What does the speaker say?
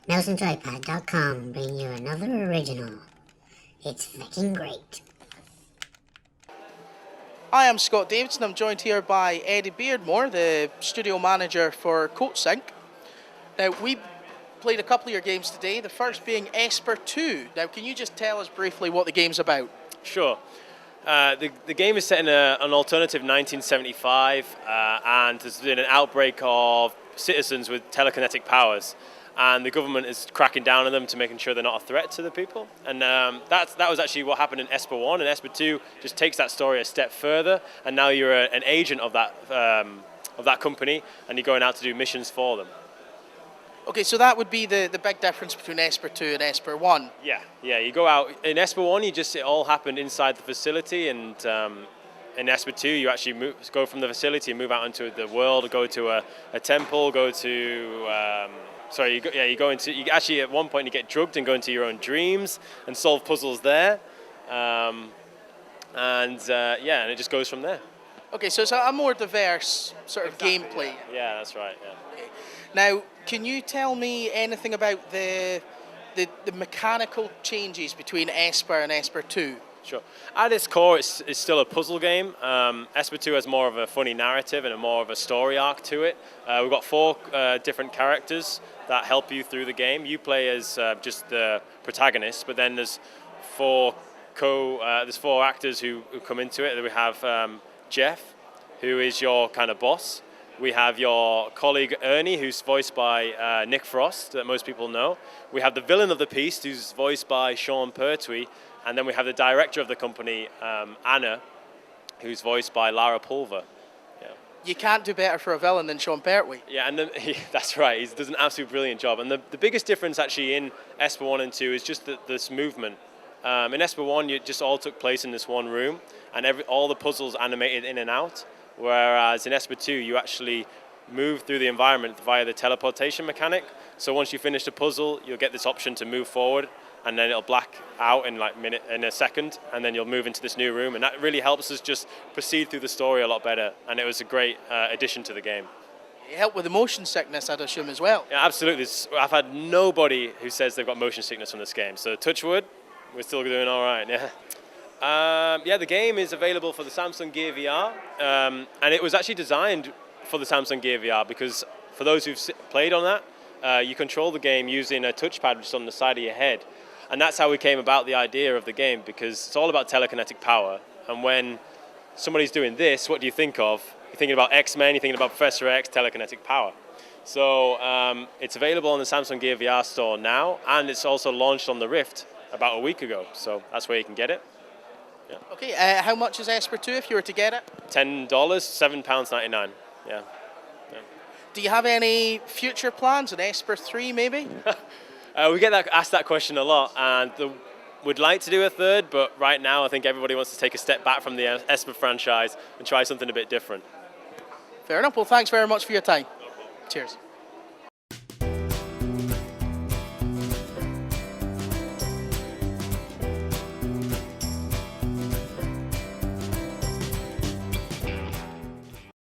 MouseandJoypad.com bring you another original. It's fucking great. Hi, I'm Scott Davidson. I'm joined here by Eddie Beardsmore, the studio manager for Coatsink. Now, we played a couple of your games today, the first being Esper 2. Now, can you just tell us briefly what the game's about? Sure. The game is set in an alternative 1975, and there's been an outbreak of citizens with telekinetic powers, and the government is cracking down on them to making sure they're not a threat to the people. And that was actually what happened in Esper 1, and Esper 2 just takes that story a step further, and now you're an agent of that company, and you're going out to do missions for them. Okay, so that would be the big difference between Esper 2 and Esper 1. Yeah. You go out in Esper 1. It all happened inside the facility, and in Esper 2, you actually go from the facility and move out into the world, go to a temple, go to. You actually at one point you get drugged and go into your own dreams and solve puzzles there, and it just goes from there. Okay, so it's a more diverse sort of gameplay. Yeah, that's right. Yeah. Okay. Now, can you tell me anything about the mechanical changes between Esper and Esper 2? Sure. At its core, it's still a puzzle game. Esper 2 has more of a funny narrative and more of a story arc to it. We've got 4 different characters that help you through the game. You play as just the protagonist, but then there's 4 actors who come into it. We have Jeff, who is your kind of boss. We have your colleague Ernie, who's voiced by Nick Frost, that most people know. We have the villain of the piece, who's voiced by Sean Pertwee. And then we have the director of the company, Anna, who's voiced by Lara Pulver. Yeah. You can't do better for a villain than Sean Pertwee. Yeah, and that's right. He does an absolutely brilliant job. And the biggest difference actually in Esper 1 and 2 is just this movement. In Esper 1, it just all took place in this one room, and all the puzzles animated in and out. Whereas in Esper 2, you actually move through the environment via the teleportation mechanic. So once you finish the puzzle, you'll get this option to move forward, and then it'll black out in a second, and then you'll move into this new room, and that really helps us just proceed through the story a lot better, and it was a great addition to the game. It helped with the motion sickness, I'd assume, as well. Yeah, absolutely. I've had nobody who says they've got motion sickness from this game, so touch wood, we're still doing all right, yeah. The game is available for the Samsung Gear VR, and it was actually designed for the Samsung Gear VR because for those who've played on that, you control the game using a touchpad which is on the side of your head. And that's how we came about the idea of the game, because it's all about telekinetic power. And when somebody's doing this, what do you think of? You're thinking about X-Men, you're thinking about Professor X, telekinetic power. So it's available on the Samsung Gear VR store now, and it's also launched on the Rift about a week ago. So that's where you can get it. Yeah. Okay, how much is Esper 2 if you were to get it? $10, £7.99. Yeah. Do you have any future plans in Esper 3 maybe? We get asked that question a lot, and we'd like to do a third, but right now I think everybody wants to take a step back from the Esper franchise and try something a bit different. Fair enough. Well, thanks very much for your time. Cheers.